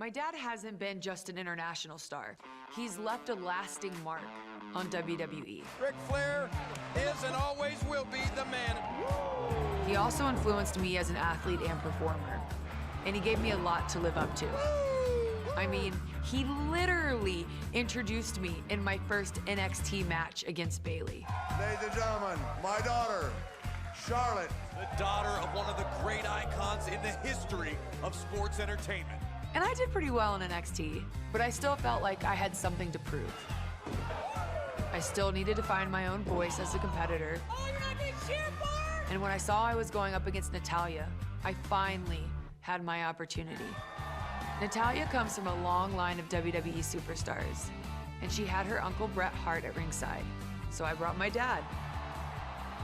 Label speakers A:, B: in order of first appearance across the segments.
A: My dad hasn't been just an international star. He's left a lasting mark on WWE.
B: Ric Flair is and always will be the man.
A: He also influenced me as an athlete and performer, and he gave me a lot to live up to. I mean, he literally introduced me in my first NXT match against Bayley.
C: Ladies and gentlemen, my daughter, Charlotte.
B: The daughter of one of the great icons in the history of sports entertainment.
A: And I did pretty well in NXT, but I still felt like I had something to prove. I still needed to find my own voice as a competitor.
D: Oh, you're not getting cheered for?
A: And when I saw I was going up against Natalya, I finally had my opportunity. Natalya comes from a long line of WWE superstars, and she had her Uncle Bret Hart at ringside, so I brought my dad.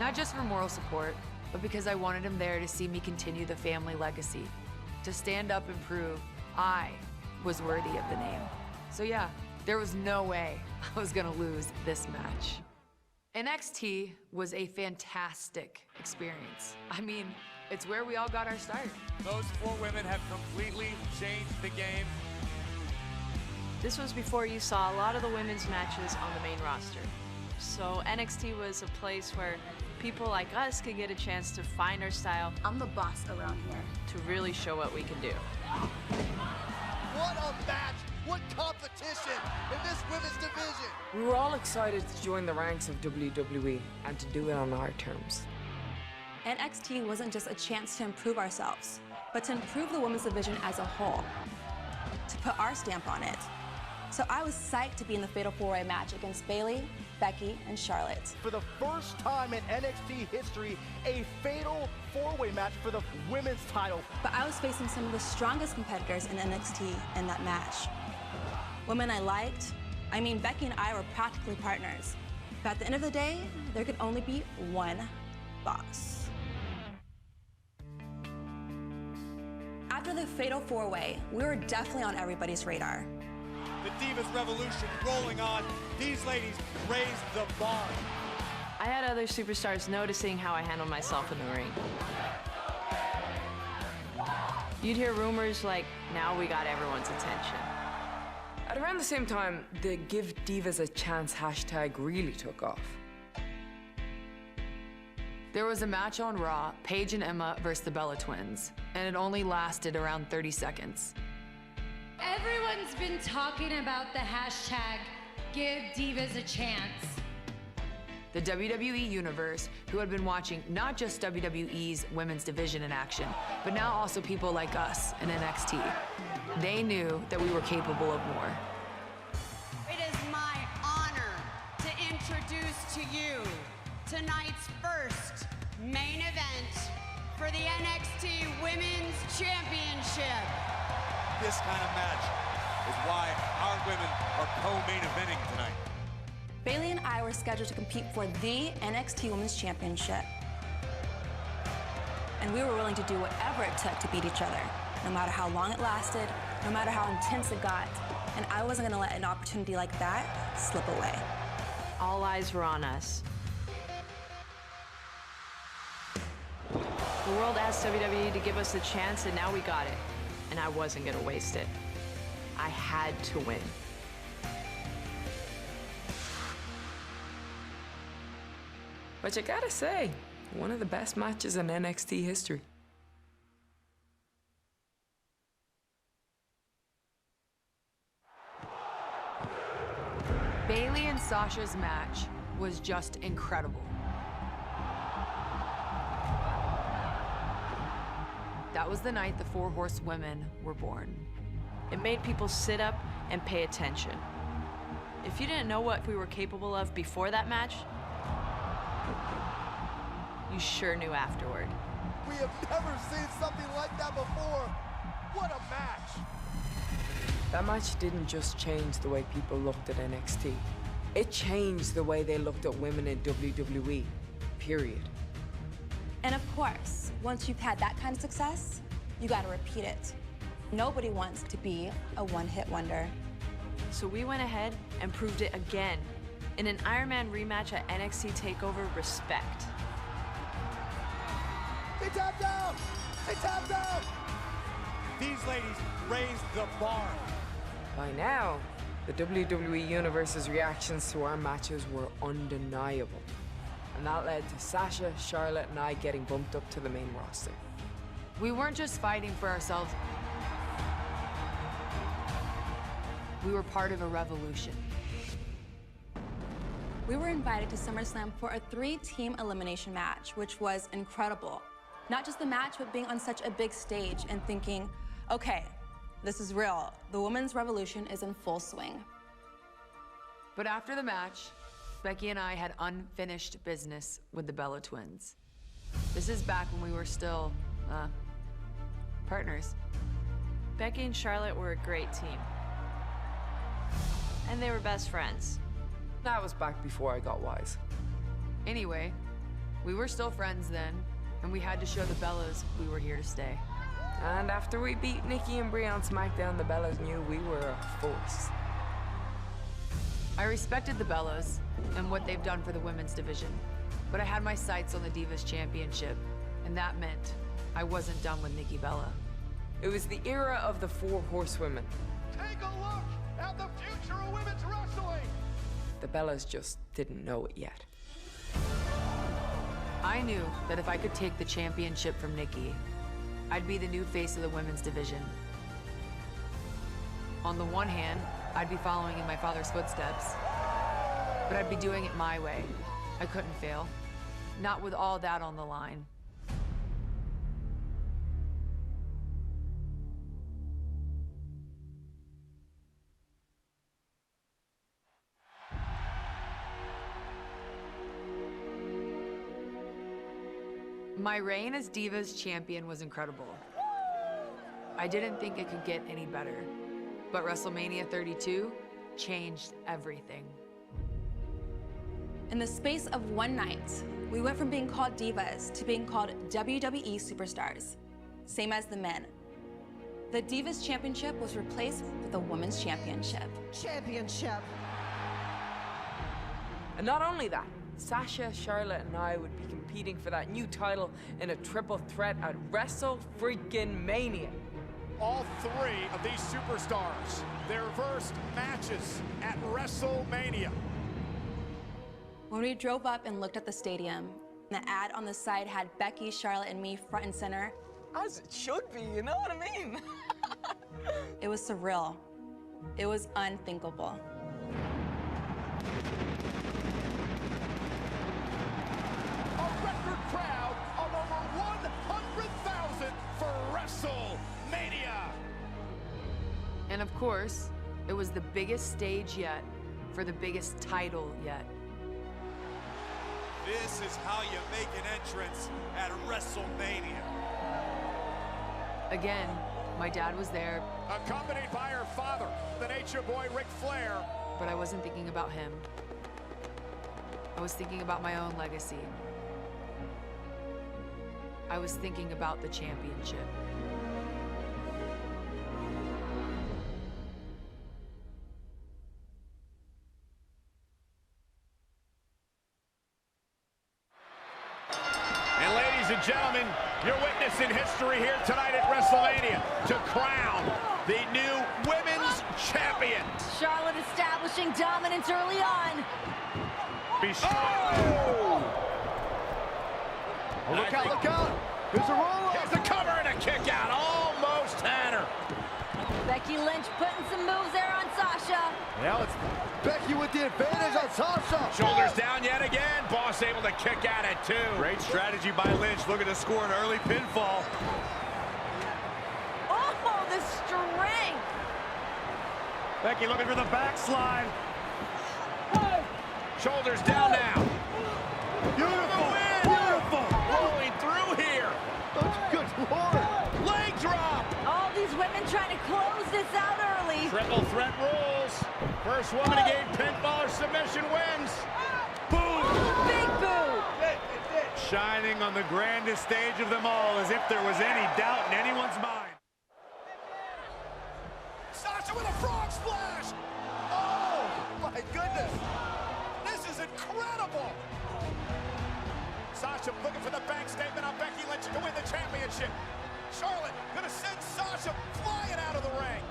A: Not just for moral support, but because I wanted him there to see me continue the family legacy, to stand up and prove I was worthy of the name. So yeah, there was no way I was gonna lose this match. NXT was a fantastic experience. I mean, it's where we all got our start.
B: Those four women have completely changed the game.
E: This was before you saw a lot of the women's matches on the main roster. So NXT was a place where people like us could get a chance to find our style.
F: I'm the boss around here.
E: To really show what we can do.
G: What a match! What competition in this women's division!
H: We were all excited to join the ranks of WWE and to do it on our terms.
F: NXT wasn't just a chance to improve ourselves, but to improve the women's division as a whole, to put our stamp on it. So I was psyched to be in the Fatal 4-Way match against Bayley, Becky, and Charlotte.
G: For the first time in NXT history, a Fatal 4-Way match for the women's title.
F: But I was facing some of the strongest competitors in NXT in that match. Women I liked. I mean, Becky and I were practically partners. But at the end of the day, there could only be one boss. After the Fatal 4-Way, we were definitely on everybody's radar.
B: The Divas Revolution rolling on. These ladies raised the bar.
E: I had other superstars noticing how I handled myself in the ring. You'd hear rumors like, now we got everyone's attention.
H: At around the same time, the Give Divas a Chance hashtag really took off.
A: There was a match on Raw, Paige and Emma versus the Bella Twins, and it only lasted around 30 seconds.
D: Everyone's been talking about the hashtag Give Divas a Chance.
A: The WWE Universe, who had been watching not just WWE's women's division in action, but now also people like us in NXT. They knew that we were capable of more.
D: It is my honor to introduce to you tonight's first main event for the NXT Women's Championship.
B: This kind of match is why our women are co-main eventing tonight.
F: Bayley and I were scheduled to compete for the NXT Women's Championship. And we were willing to do whatever it took to beat each other, no matter how long it lasted, no matter how intense it got. And I wasn't gonna let an opportunity like that slip away.
E: All eyes were on us. The world asked WWE to give us a chance, and now we got it. And I wasn't gonna waste it. I had to win.
H: But you gotta say, one of the best matches in NXT history.
A: Bayley and Sasha's match was just incredible. That was the night the Four Horsewomen were born.
E: It made people sit up and pay attention. If you didn't know what we were capable of before that match, you sure knew afterward.
G: We have never seen something like that before. What a match!
H: That match didn't just change the way people looked at NXT. It changed the way they looked at women in WWE, period.
F: And of course, once you've had that kind of success, you gotta repeat it. Nobody wants to be a one-hit wonder.
E: So we went ahead and proved it again in an Iron Man rematch at NXT TakeOver Respect.
G: They tapped out! They tapped out!
B: These ladies raised the bar.
H: By now, the WWE Universe's reactions to our matches were undeniable. And that led to Sasha, Charlotte, and I getting bumped up to the main roster.
A: We weren't just fighting for ourselves. We were part of a revolution.
F: We were invited to SummerSlam for a 3-team elimination match, which was incredible. Not just the match, but being on such a big stage and thinking, okay, this is real. The women's revolution is in full swing.
A: But after the match, Becky and I had unfinished business with the Bella twins. This is back when we were still, partners.
E: Becky and Charlotte were a great team. And they were best friends.
H: That was back before I got wise.
A: Anyway, we were still friends then, and we had to show the Bellas we were here to stay.
H: And after we beat Nikki and Brie on SmackDown, the Bellas knew we were a force.
A: I respected the Bellas and what they've done for the women's division, but I had my sights on the Divas Championship, and that meant I wasn't done with Nikki Bella.
H: It was the era of the 4 Horsewomen.
G: Take a look at the future of women's wrestling.
H: The Bellas just didn't know it yet.
A: I knew that if I could take the championship from Nikki, I'd be the new face of the women's division. On the one hand, I'd be following in my father's footsteps, but I'd be doing it my way. I couldn't fail. Not with all that on the line. My reign as Divas champion was incredible. I didn't think it could get any better, but WrestleMania 32 changed everything.
F: In the space of one night, we went from being called divas to being called WWE superstars, same as the men. The Divas Championship was replaced with the Women's Championship.
H: And not only that, Sasha, Charlotte, and I would be competing for that new title in a triple threat at WrestleFreaking-Mania.
G: All 3 of these superstars, their first matches at WrestleMania.
F: When we drove up and looked at the stadium, the ad on the side had Becky, Charlotte, and me front and center.
H: As it should be, you know what I mean?
F: It was surreal. It was unthinkable.
G: Crowd of over 100,000 for WrestleMania.
A: And of course, it was the biggest stage yet for the biggest title yet.
B: This is how you make an entrance at WrestleMania.
A: Again, my dad was there,
G: Accompanied by her father, the Nature Boy Ric Flair.
A: but I wasn't thinking about him. I was thinking about my own legacy. I was thinking about the championship.
G: And ladies and gentlemen, you're witnessing history here tonight at WrestleMania to crown the new women's champion.
D: Charlotte establishing dominance early on.
G: Oh, look out, look out. Here's a roll. Here's the cover and a kick out. Almost had her.
D: Becky Lynch putting some moves there on Sasha.
G: Now it's Becky with the advantage on Sasha. Shoulders down yet again. Boss able to kick out at 2.
B: Great strategy by Lynch, looking to score an early pinfall.
D: Oh, the strength.
G: Becky looking for the backslide. Shoulders down now. Beautiful, beautiful. Rolling through here. Good Lord. Leg drop.
D: All these women trying to close this out early.
G: Triple threat rules. First woman to gain pinfall or submission wins. Boom.
D: Big boo.
B: Shining on the grandest stage of them all, as if there was any doubt in anyone's mind.
G: Sasha with a frog splash. Oh, my goodness. This is incredible. Sasha looking for the bank statement on Becky Lynch to win the championship. Charlotte gonna send Sasha flying out of the ring.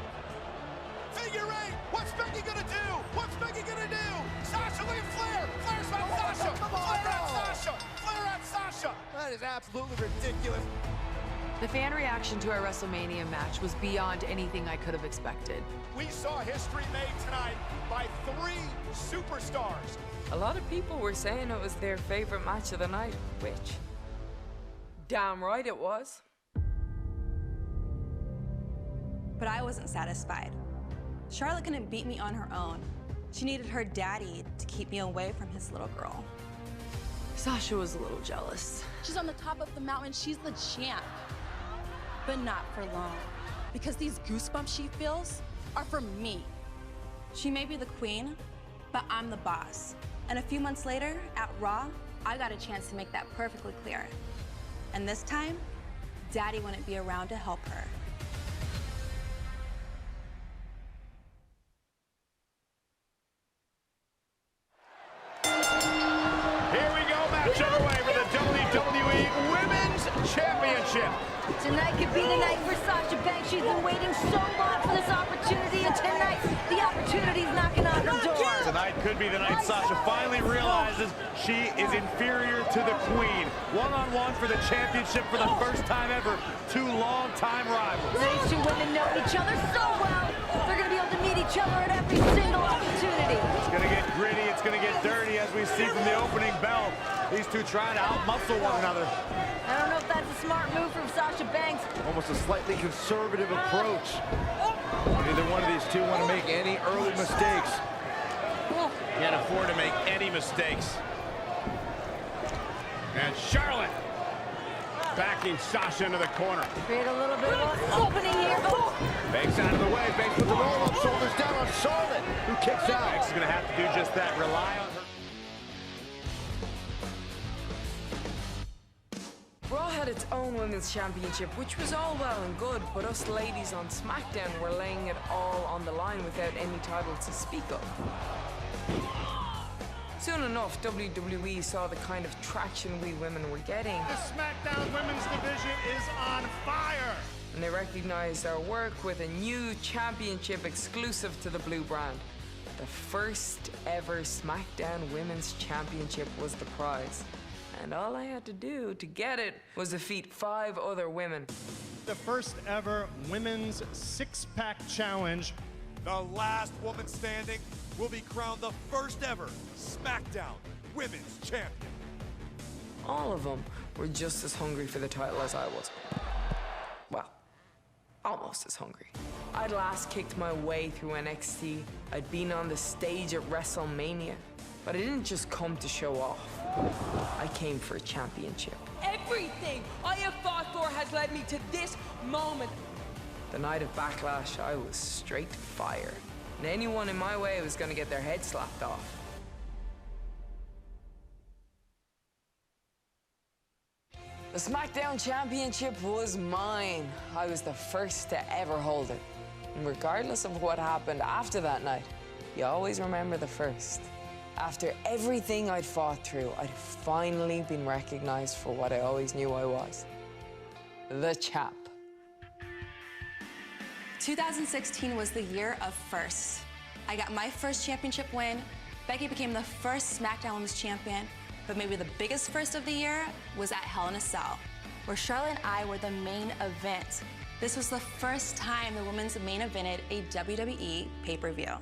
G: Figure eight. What's Becky gonna do? What's Becky gonna do? Sasha, look at Flair. Flair's on Sasha. Flair at Sasha. Flair at Sasha. That is absolutely ridiculous.
A: The fan reaction to our WrestleMania match was beyond anything I could have expected.
G: We saw history made tonight by 3 superstars.
H: A lot of people were saying it was their favorite match of the night, which, damn right it was.
F: But I wasn't satisfied. Charlotte couldn't beat me on her own. She needed her daddy to keep me away from his little girl.
A: Sasha was a little jealous.
F: She's on the top of the mountain, she's the champ. But not for long, because these goosebumps she feels are for me. She may be the queen, but I'm the boss. And a few months later, at Raw, I got a chance to make that perfectly clear. And this time, Daddy wouldn't be around to help her.
G: Here we go, match underway for the WWE Women's Championship.
I: Tonight could be the night for Sasha Banks. She's been waiting so long for this opportunity, and tonight, the opportunity's knocking on her door.
G: Tonight could be the night Sasha finally realizes she is inferior to the Queen. One-on-one for the championship for the first time ever. 2 long-time rivals.
I: These 2 women know each other so well. They're going to be able to meet each other at every single opportunity.
G: It's going to get gritty. It's going to get dirty, as we see from the opening bell. These 2 trying to out-muscle one another.
I: I don't know if that's a smart move from Sasha Banks.
J: Almost a slightly conservative approach. Neither one of these 2 want to make any early mistakes.
G: Can't afford to make any mistakes. And Charlotte backing Sasha into the corner.
I: Create a little bit of an opening here.
J: Banks out of the way. Banks with the roll-up, shoulders down on Charlotte, who kicks out.
G: Banks is going to have to do just that. Rely on her.
H: Raw had its own women's championship, which was all well and good, but us ladies on SmackDown were laying it all on the line without any title to speak of. Soon enough, WWE saw the kind of traction we women were getting.
G: The SmackDown Women's Division is on fire.
H: And they recognized our work with a new championship exclusive to the Blue brand. The first ever SmackDown Women's Championship was the prize. And all I had to do to get it was defeat 5 other women.
K: The first ever women's 6-pack challenge.
B: The last woman standing will be crowned the first ever SmackDown Women's Champion.
H: All of them were just as hungry for the title as I was. Well, almost as hungry. I'd last kicked my way through NXT. I'd been on the stage at WrestleMania. But I didn't just come to show off. I came for a championship.
L: Everything I have fought for has led me to this moment.
H: The night of Backlash, I was straight fire. And anyone in my way was going to get their head slapped off. The SmackDown Championship was mine. I was the first to ever hold it. And regardless of what happened after that night, you always remember the first. After everything I'd fought through, I'd finally been recognized for what I always knew I was. The champ.
F: 2016 was the year of firsts. I got my first championship win. Becky became the first SmackDown Women's Champion. But maybe the biggest first of the year was at Hell in a Cell, where Charlotte and I were the main event. This was the first time the women's main evented a WWE pay-per-view.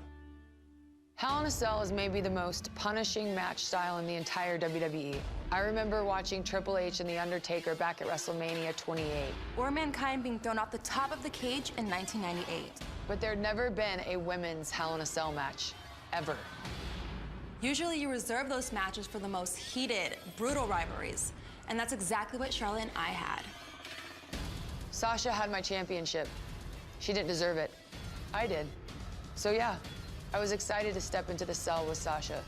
A: Hell in a Cell is maybe the most punishing match style in the entire WWE. I remember watching Triple H and The Undertaker back at WrestleMania 28.
F: Or Mankind being thrown off the top of the cage in 1998.
A: But there'd never been a women's Hell in a Cell match, ever.
F: Usually you reserve those matches for the most heated, brutal rivalries. And that's exactly what Charlotte and I had.
A: Sasha had my championship. She didn't deserve it. I did. So yeah, I was excited to step into the cell with Sasha.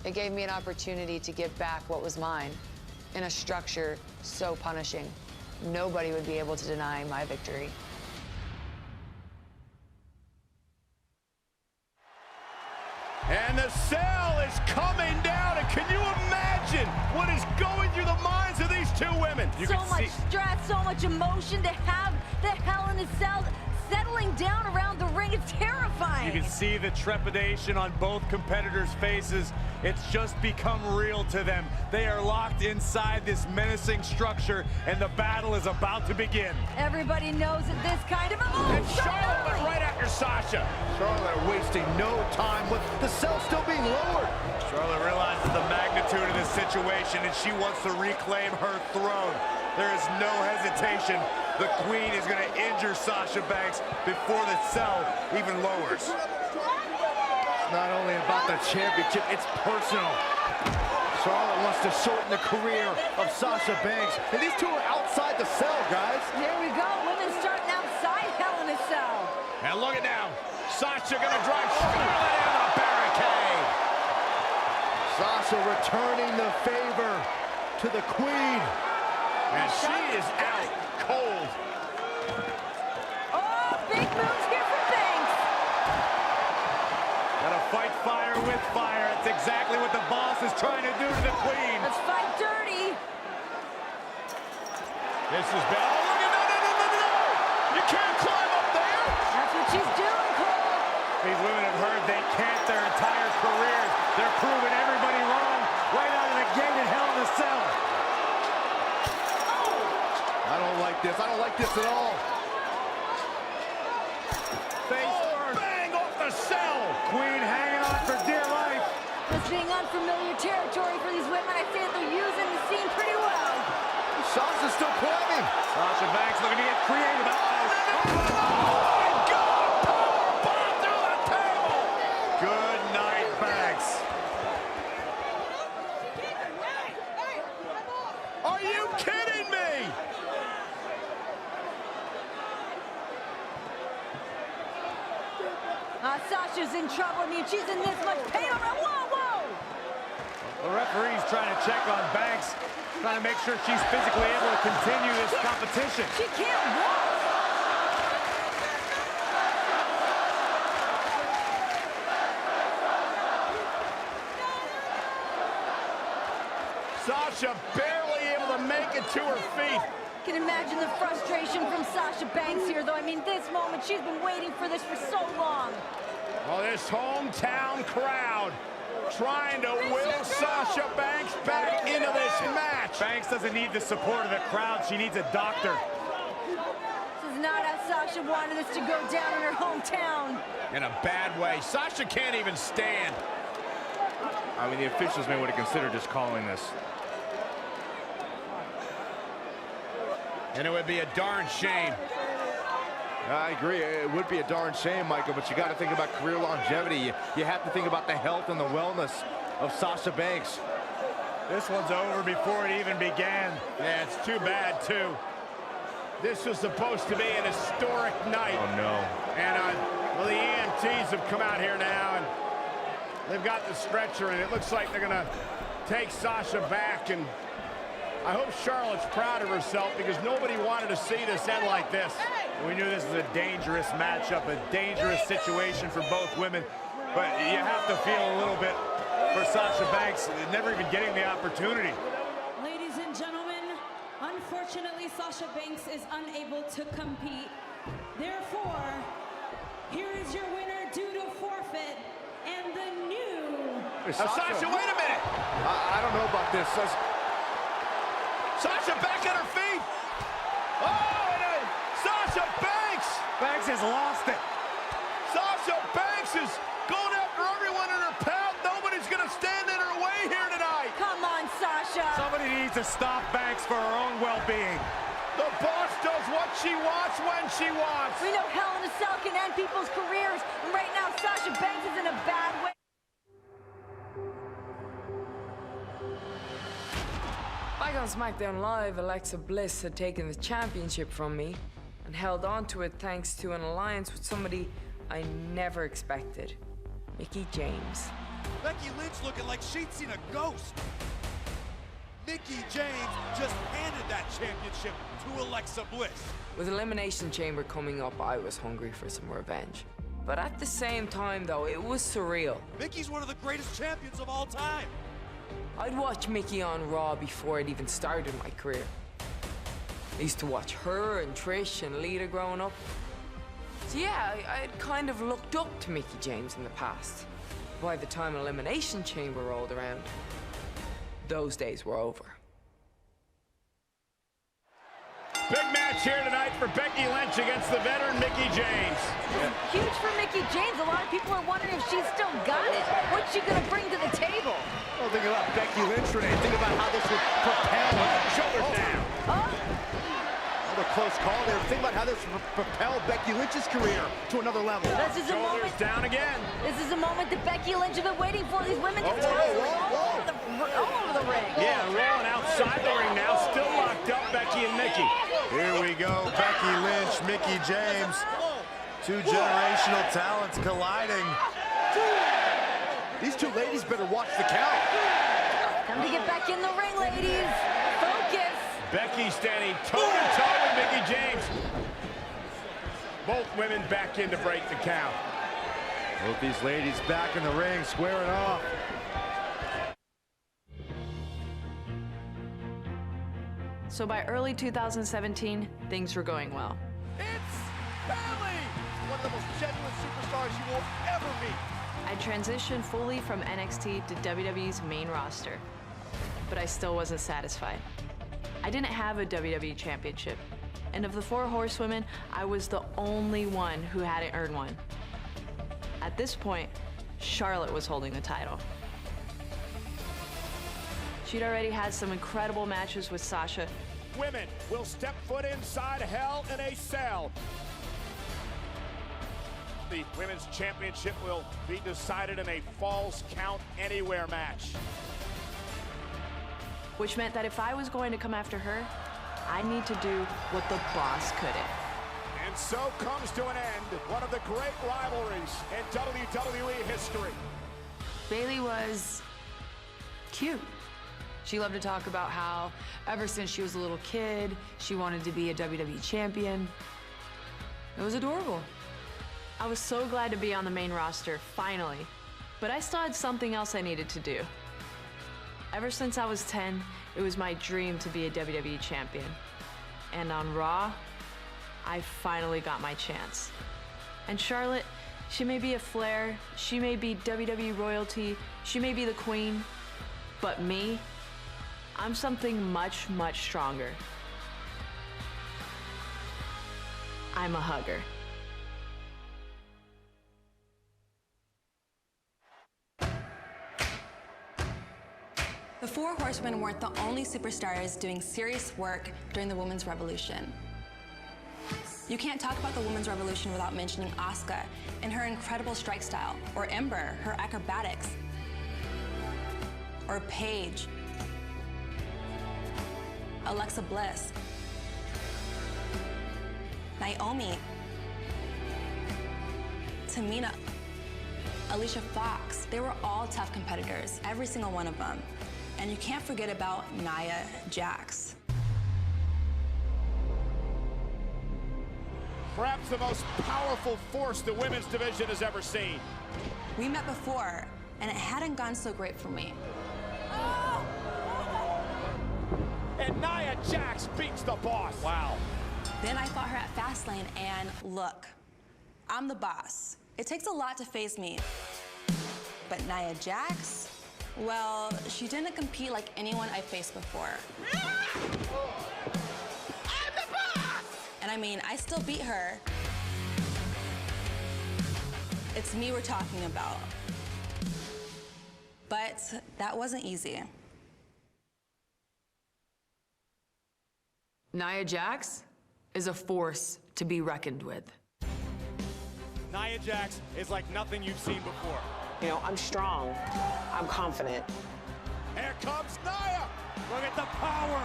A: It gave me an opportunity to get back what was mine in a structure so punishing. Nobody would be able to deny my victory.
G: And the cell is coming down, and can you imagine imagine what is going through the minds of these two women.
I: So much stress, so much emotion to have the Hell in a Cell settling down around the ring. It's terrifying.
J: You can see the trepidation on both competitors' faces. It's just become real to them. They are locked inside this menacing structure, and the battle is about to begin.
I: Everybody knows that this kind of... Oh,
G: And Charlotte went right after Sasha.
J: Charlotte wasting no time with the cell still being lowered.
B: Charlotte realizes the magnitude of this situation, and she wants to reclaim her throne. There is no hesitation. The Queen is going to injure Sasha Banks before the cell even lowers.
J: It's not only about the championship, it's personal. Charlotte wants to shorten the career of Sasha Banks, and these two are outside the cell, guys.
I: There we go. Women starting outside Hell in a Cell.
G: And look at now. Sasha going to drive Charlotte into the barricade.
J: Sasha returning the favor to the Queen.
G: And she is out cold.
I: Oh, big moves here for Banks.
B: Gotta fight fire with fire. That's exactly what the boss is trying to do to the Queen.
I: Let's fight dirty.
G: This is bad. Oh, look at no. You can't climb up there.
I: That's what she's doing, Cole.
B: These women have heard they can't their entire careers. They're proving everybody wrong right out of the gate in Hell in a Cell.
J: I don't like this. I don't like this at all.
G: Bang off the cell.
B: Queen hanging on for dear life.
I: This being unfamiliar territory for these women, I say they're using the scene pretty well.
J: Sasha's still climbing.
B: Sasha Banks looking to get creative. Good night, Banks.
G: Are you kidding me?
I: Sasha's in trouble. I mean, she's in this much pain already. Whoa!
B: The referee's trying to check on Banks, trying to make sure she's physically able to continue this competition.
I: She can't walk.
G: Sasha barely able to make it to her feet.
I: Can imagine the frustration from Sasha Banks here, though. I mean, this moment, she's been waiting for this for so long.
G: Oh, this hometown crowd trying to will Sasha Banks back into this match.
B: Banks doesn't need the support of the crowd. She needs a doctor.
I: This is not how Sasha wanted this to go down in her hometown.
G: In a bad way. Sasha can't even stand.
J: I mean, the officials may want to consider just calling this.
G: And it would be a darn shame.
J: I agree. It would be a darn shame, Michael, but you got to think about career longevity. You have to think about the health and the wellness of Sasha Banks.
B: This one's over before it even began.
G: Yeah, it's too bad, too. This was supposed to be an historic night.
J: Oh, no.
G: And, well, the EMTs have come out here now, and they've got the stretcher, and it looks like they're going to take Sasha back, and I hope Charlotte's proud of herself because nobody wanted to see this end like this.
B: We knew this was a dangerous matchup, a dangerous situation for both women, but you have to feel a little bit for Sasha Banks, never even getting the opportunity.
M: Ladies and gentlemen, unfortunately, Sasha Banks is unable to compete. Therefore, here is your winner due to forfeit, and the new...
G: Sasha, wait a minute!
J: I don't know about this.
G: Sasha back at her feet! Oh, and Sasha Banks!
B: Banks has lost it.
G: Sasha Banks is going after everyone in her path. Nobody's going to stand in her way here tonight.
I: Come on, Sasha.
B: Somebody needs to stop Banks for her own well-being.
G: The boss does what she wants when she wants.
I: We know Hell in a Cell can end people's careers, and right now Sasha Banks is in a bad way.
H: Back on SmackDown Live, Alexa Bliss had taken the championship from me and held on to it thanks to an alliance with somebody I never expected, Mickie James.
B: Becky Lynch looking like she'd seen a ghost. Mickie James just handed that championship to Alexa Bliss.
H: With Elimination Chamber coming up, I was hungry for some revenge. But at the same time, though, it was surreal.
B: Mickie's one of the greatest champions of all time.
H: I'd watch Mickey on Raw before I'd even started my career. I used to watch her and Trish and Lita growing up. So yeah, I'd kind of looked up to Mickie James in the past. By the time Elimination Chamber rolled around, those days were over.
J: Big match here tonight for Becky Lynch against the veteran Mickie James.
I: Huge for Mickie James. A lot of people are wondering if she's still got it. What's she gonna bring to the table?
G: Well, think about Becky Lynch, Renee. Think about how this would propel her.
J: Shoulders down.
G: Another close call there. Think about how this would propel Becky Lynch's career to another level.
I: This is a
J: Shoulders
I: moment.
J: down again.
I: This is a moment that Becky Lynch has been waiting for. These women just all over the ring.
J: Yeah, rolling outside the ring now, still locked up, Becky and Mickie.
B: Here we go, Becky Lynch, Mickie James. Two generational talents colliding.
G: These two ladies better watch the count.
I: Time to get back in the ring, ladies. Focus.
J: Becky standing toe-to-toe with Mickie James. Both women back in to break the count.
B: Both these ladies back in the ring, squaring off.
E: So by early 2017, things were going well.
G: It's Bayley, one of the most genuine superstars you will ever meet.
E: I transitioned fully from NXT to WWE's main roster, but I still wasn't satisfied. I didn't have a WWE championship, and of the 4 horsewomen, I was the only one who hadn't earned one. At this point, Charlotte was holding the title. She'd already had some incredible matches with Sasha.
G: Women will step foot inside Hell in a Cell. The Women's Championship will be decided in a Falls Count Anywhere match.
E: Which meant that if I was going to come after her, I need to do what the boss couldn't.
G: And so comes to an end one of the great rivalries in WWE history.
A: Bayley was cute. She loved to talk about how ever since she was a little kid, she wanted to be a WWE champion. It was adorable.
E: I was so glad to be on the main roster, finally. But I still had something else I needed to do. Ever since I was 10, it was my dream to be a WWE champion. And on Raw, I finally got my chance. And Charlotte, she may be a Flair, she may be WWE royalty, she may be the queen, but me, I'm something much, much stronger. I'm a hugger.
F: The 4 horsemen weren't the only superstars doing serious work during the women's revolution. You can't talk about the women's revolution without mentioning Asuka and her incredible strike style, or Ember, her acrobatics, or Paige, Alexa Bliss, Naomi, Tamina, Alicia Fox. They were all tough competitors, every single one of them. And you can't forget about Nia Jax.
G: Perhaps the most powerful force the women's division has ever seen.
F: We met before, and it hadn't gone so great for me.
G: And Nia Jax beats the boss. Wow.
F: Then I fought her at Fastlane, and look, I'm the boss. It takes a lot to face me. But Nia Jax, well, she didn't compete like anyone I faced before.
G: I'm the boss!
F: And I mean, I still beat her. It's me we're talking about. But that wasn't easy.
A: Nia Jax is a force to be reckoned with.
G: Nia Jax is like nothing you've seen before.
N: You know, I'm strong. I'm confident.
G: Here comes Nia! Look at the power!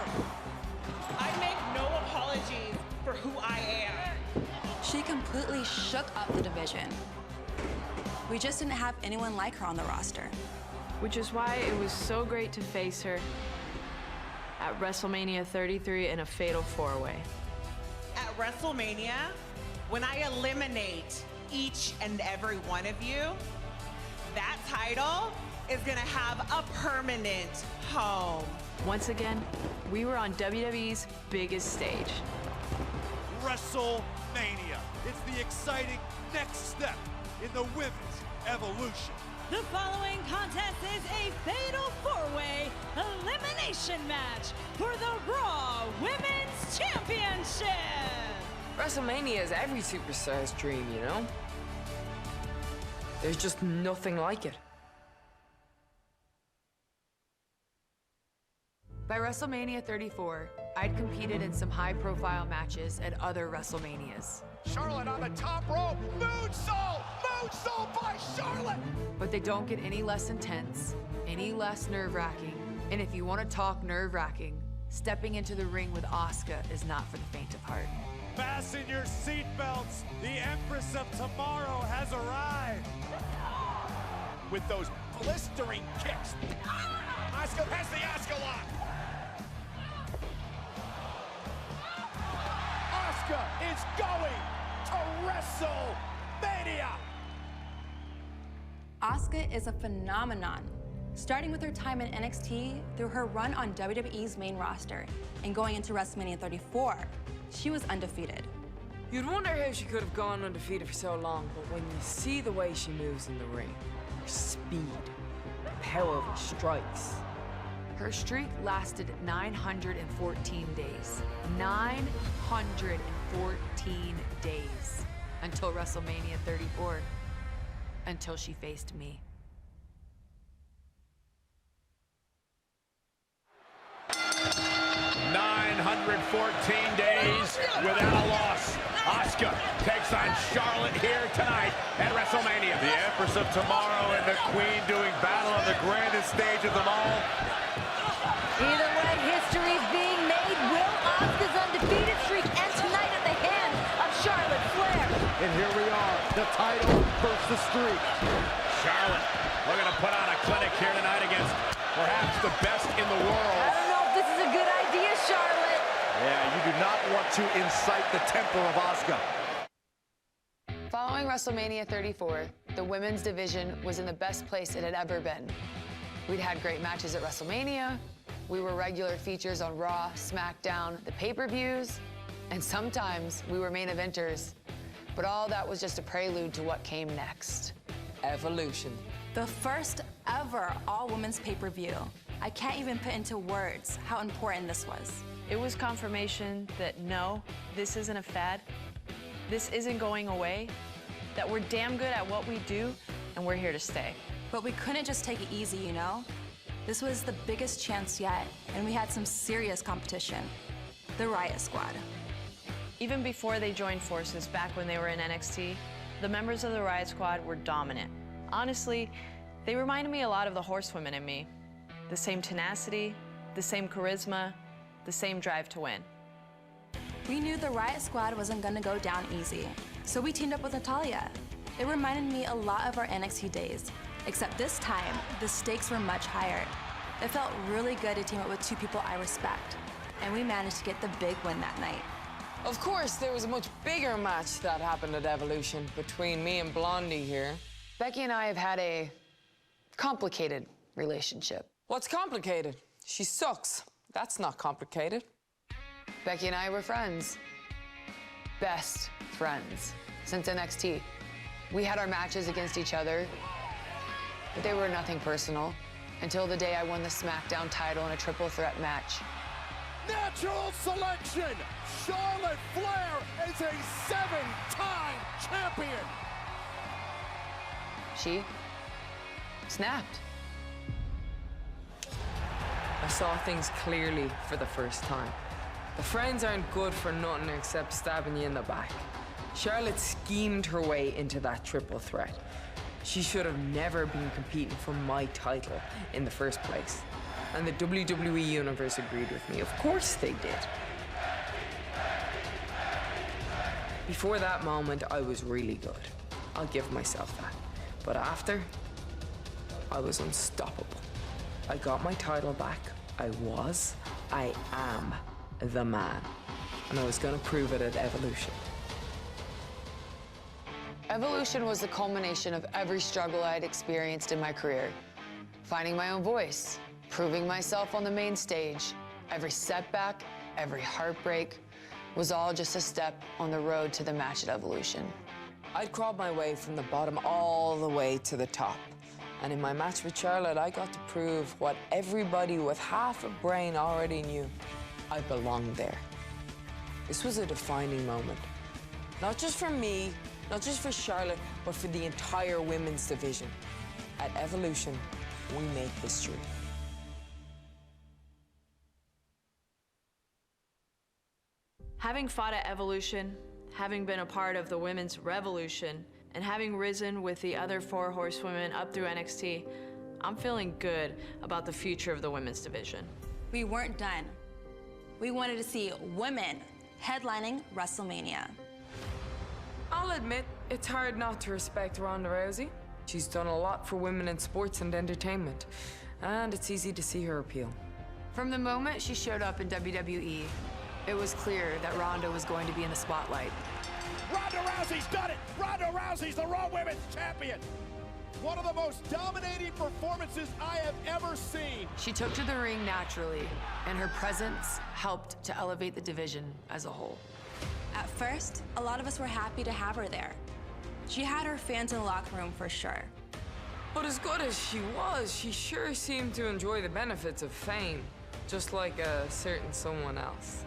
O: I make no apologies for who I am.
F: She completely shook up the division. We just didn't have anyone like her on the roster.
E: Which is why it was so great to face her at WrestleMania 33 in a fatal 4-way.
O: At WrestleMania, when I eliminate each and every one of you, that title is gonna have a permanent home.
E: Once again, we were on WWE's biggest stage.
G: WrestleMania. It's the exciting next step in the women's evolution.
M: The following contest is a fatal four-way elimination match for the Raw Women's Championship.
H: WrestleMania is every superstar's dream, you know? There's just nothing like it.
A: By WrestleMania 34, I'd competed in some high-profile matches at other WrestleManias.
G: Charlotte on the top rope, moonsault! Moonsault by Charlotte!
A: But they don't get any less intense, any less nerve-wracking. And if you want to talk nerve-wracking, stepping into the ring with Asuka is not for the faint of heart.
J: Fasten your seatbelts. The Empress of Tomorrow has arrived.
G: With those blistering kicks. Asuka has the Asuka lock. Asuka is going to WrestleMania.
F: Asuka is a phenomenon, starting with her time in NXT through her run on WWE's main roster and going into WrestleMania 34. She was undefeated.
H: You'd wonder how she could have gone undefeated for so long, but when you see the way she moves in the ring, her speed, the power of her strikes.
A: Her streak lasted 914 days. 914 days until WrestleMania 34, until she faced me.
B: Days without a loss. Asuka takes on Charlotte here tonight at WrestleMania. The Empress of Tomorrow and the Queen doing battle on the grandest stage of them all.
I: Either way, history's being made. Will Asuka's undefeated streak end tonight at the hands of Charlotte Flair?
G: And here we are, the title versus the streak.
B: Charlotte looking to put on a clinic here tonight against perhaps the best in the world.
I: I don't know if this is a good idea, Charlotte.
G: Yeah, you do not want to incite the temper of Asuka.
A: Following WrestleMania 34, the women's division was in the best place it had ever been. We'd had great matches at WrestleMania, we were regular features on Raw, SmackDown, the pay-per-views, and sometimes we were main eventers. But all that was just a prelude to what came next.
H: Evolution.
F: The first ever all-women's pay-per-view. I can't even put into words how important this was.
E: It was confirmation that no, this isn't a fad, this isn't going away, that we're damn good at what we do, and we're here to stay.
F: But we couldn't just take it easy, you know? This was the biggest chance yet, and we had some serious competition. The Riot Squad.
E: Even before they joined forces back when they were in NXT, the members of the Riot Squad were dominant. Honestly, they reminded me a lot of the Horsewomen in me. The same tenacity, the same charisma, the same drive to win.
F: We knew the Riot Squad wasn't gonna go down easy, so we teamed up with Natalya. It reminded me a lot of our NXT days, except this time, the stakes were much higher. It felt really good to team up with two people I respect, and we managed to get the big win that night.
H: Of course, there was a much bigger match that happened at Evolution between me and Blondie here.
A: Becky and I have had a complicated relationship.
H: What's complicated? She sucks. That's not complicated.
A: Becky and I were friends. Best friends since NXT. We had our matches against each other, but they were nothing personal until the day I won the SmackDown title in a triple threat match.
G: Natural selection! Charlotte Flair is a 7-time champion!
A: She snapped.
H: I saw things clearly for the first time. The friends aren't good for nothing except stabbing you in the back. Charlotte schemed her way into that triple threat. She should have never been competing for my title in the first place. And the WWE Universe agreed with me. Of course they did. Before that moment, I was really good. I'll give myself that. But after, I was unstoppable. I got my title back. I am the man. And I was gonna prove it at Evolution.
A: Evolution was the culmination of every struggle I had experienced in my career. Finding my own voice, proving myself on the main stage. Every setback, every heartbreak was all just a step on the road to the match at Evolution.
H: I'd crawled my way from the bottom all the way to the top. And in my match with Charlotte, I got to prove what everybody with half a brain already knew. I belonged there. This was a defining moment. Not just for me, not just for Charlotte, but for the entire women's division. At Evolution, we make history.
E: Having fought at Evolution, having been a part of the women's revolution, and having risen with the other 4 horsewomen up through NXT, I'm feeling good about the future of the women's division.
F: We weren't done. We wanted to see women headlining WrestleMania.
H: I'll admit, it's hard not to respect Ronda Rousey. She's done a lot for women in sports and entertainment, and it's easy to see her appeal.
A: From the moment she showed up in WWE, it was clear that Ronda was going to be in the spotlight.
G: Ronda Rousey's done it! Ronda Rousey's the Raw Women's Champion! One of the most dominating performances I have ever seen.
A: She took to the ring naturally, and her presence helped to elevate the division as a whole.
F: At first, a lot of us were happy to have her there. She had her fans in the locker room for sure.
H: But as good as she was, she sure seemed to enjoy the benefits of fame, just like a certain someone else.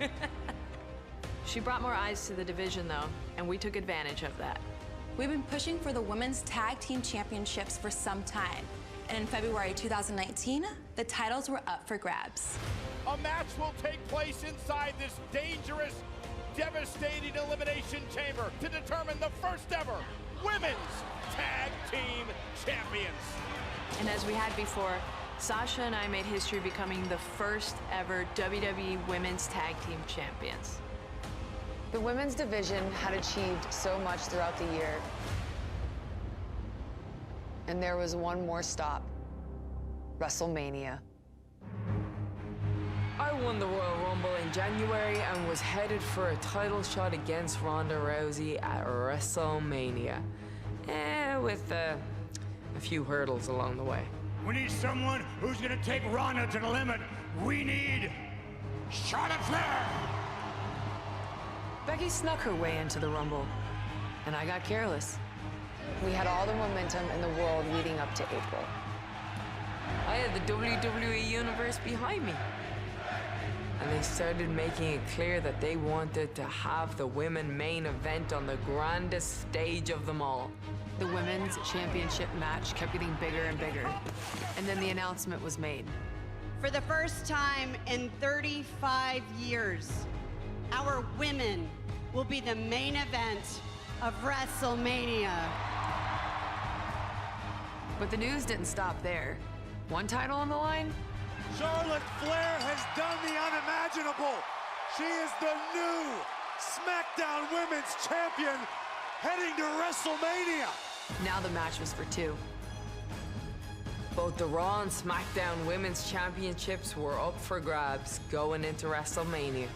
E: She brought more eyes to the division, though, and we took advantage of that.
F: We've been pushing for the Women's Tag Team Championships for some time, and in February 2019, the titles were up for grabs.
G: A match will take place inside this dangerous, devastating elimination chamber to determine the first ever Women's Tag Team Champions.
E: And as we had before, Sasha and I made history becoming the first ever WWE Women's Tag Team Champions.
A: The women's division had achieved so much throughout the year. And there was one more stop, WrestleMania.
H: I won the Royal Rumble in January and was headed for a title shot against Ronda Rousey at WrestleMania. With a few hurdles along the way.
P: We need someone who's gonna take Ronda to the limit. We need Charlotte Flair!
A: Becky snuck her way into the Rumble, and I got careless. We had all the momentum in the world leading up to April.
H: I had the WWE Universe behind me. And they started making it clear that they wanted to have the women main event on the grandest stage of them all.
A: The women's championship match kept getting bigger and bigger, and then the announcement was made.
Q: For the first time in 35 years, our women will be the main event of WrestleMania.
A: But the news didn't stop there. One title on the line?
J: Charlotte Flair has done the unimaginable. She is the new SmackDown Women's Champion heading to WrestleMania.
A: Now the match was for 2.
H: Both the Raw and SmackDown Women's Championships were up for grabs going into WrestleMania.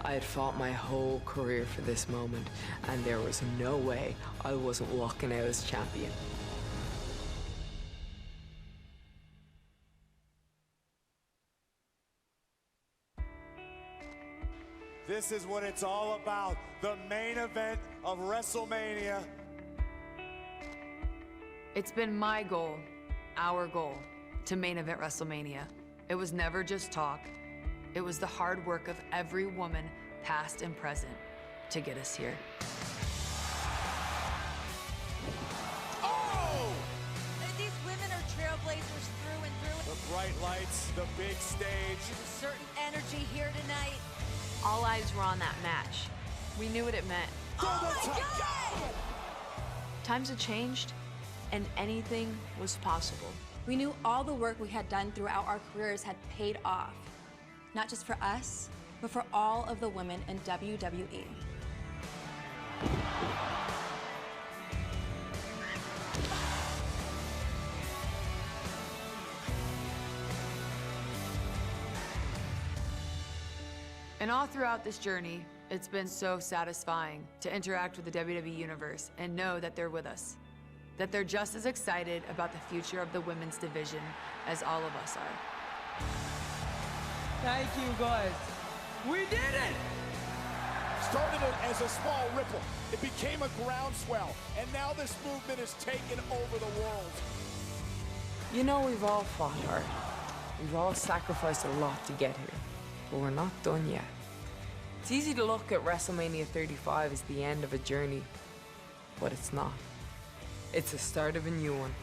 H: I had fought my whole career for this moment, and there was no way I wasn't walking out as champion.
J: This is what it's all about, the main event of WrestleMania.
A: It's been my goal, our goal, to main event WrestleMania. It was never just talk. It was the hard work of every woman, past and present, to get us here.
G: Oh!
I: These women are trailblazers through and through.
J: The bright lights, the big stage.
I: There's a certain energy here tonight.
E: All eyes were on that match. We knew what it meant.
I: Oh my God!
E: Times had changed, and anything was possible.
F: We knew all the work we had done throughout our careers had paid off. Not just for us, but for all of the women in WWE.
A: And all throughout this journey, it's been so satisfying to interact with the WWE Universe and know that they're with us. that they're just as excited about the future of the women's division as all of us are.
L: Thank you, guys. We did it!
G: Started it as a small ripple. It became a groundswell, and now this movement is taking over the world.
H: You know, we've all fought hard. We've all sacrificed a lot to get here, but we're not done yet. It's easy to look at WrestleMania 35 as the end of a journey, but it's not. It's the start of a new one.